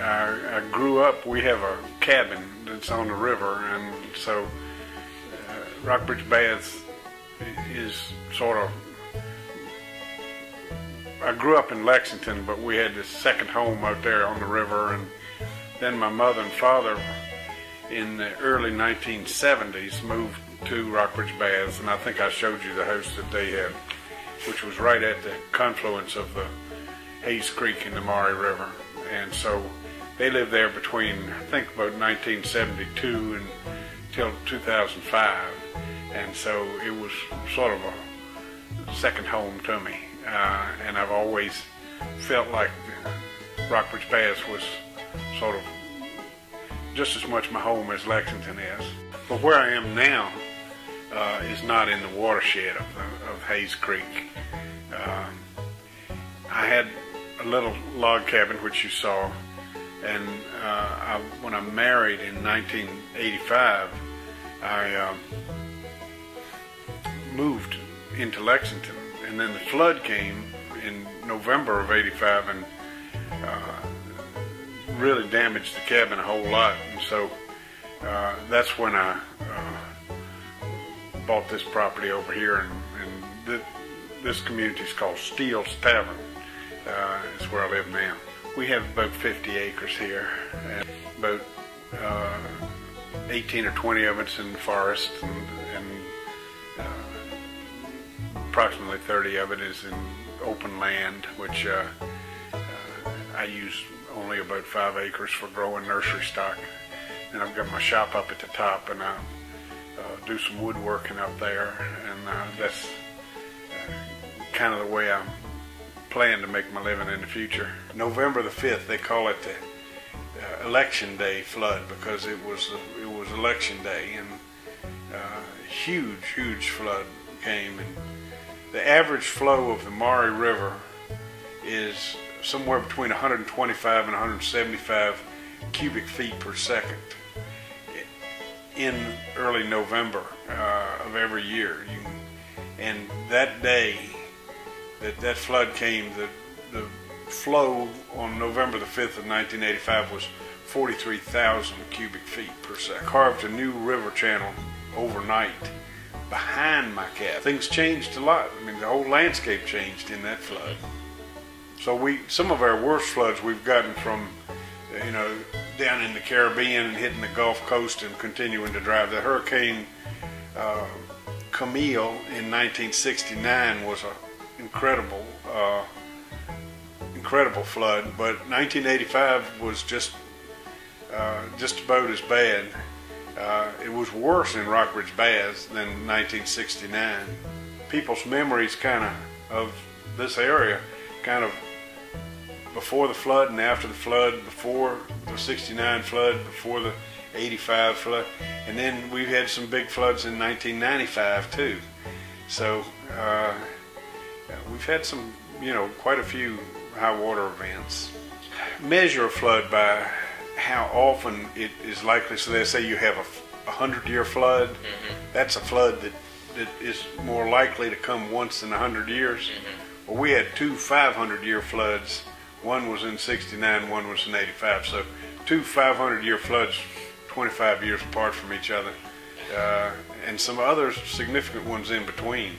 I grew up, we have a cabin that's on the river, and so Rockbridge Baths is sort of, I grew up in Lexington, but we had this second home out there on the river, and then my mother and father in the early 1970s moved to Rockbridge Baths, and I think I showed you the house that they had, which was right at the confluence of the Hayes Creek and the Maury River. And so they lived there between, I think, about 1972 until 2005. And so it was sort of a second home to me. And I've always felt like Rockbridge Baths was sort of just as much my home as Lexington is. But where I am now is not in the watershed of Hayes Creek. I had a little log cabin, which you saw, and when I married in 1985, I moved into Lexington, and then the flood came in November of '85 and really damaged the cabin a whole lot, and so that's when I bought this property over here, and this community is called Steele's Tavern. Is where I live now. We have about 50 acres here, and about 18 or 20 of it's in the forest, and approximately 30 of it is in open land, which I use only about 5 acres for growing nursery stock. And I've got my shop up at the top, and I do some woodworking up there, and that's kind of the way I'm plan to make my living in the future. November the 5th, they call it the election day flood, because it was election day, and huge flood came, and the average flow of the Maury River is somewhere between 125 and 175 cubic feet per second in early November of every year. And that day that flood came, the flow on November the 5th of 1985 was 43,000 cubic feet per second. Carved a new river channel overnight behind my cabin. Things changed a lot. I mean, the whole landscape changed in that flood. So some of our worst floods we've gotten from, down in the Caribbean and hitting the Gulf Coast and continuing to drive. The Hurricane Camille in 1969 was a incredible flood, but 1985 was just about as bad. It was worse in Rockbridge Baths than 1969. People's memories of this area, before the flood and after the flood, before the 69 flood, before the 85 flood, and then we've had some big floods in 1995 too. So we've had some, quite a few high water events. Measure a flood by how often it is likely. So they say you have a 100-year flood. Mm-hmm. That's a flood that is more likely to come once in 100 years. Mm-hmm. Well, we had 2 500-year floods. One was in '69, one was in '85. So 2 500-year floods, 25 years apart from each other, and some other significant ones in between.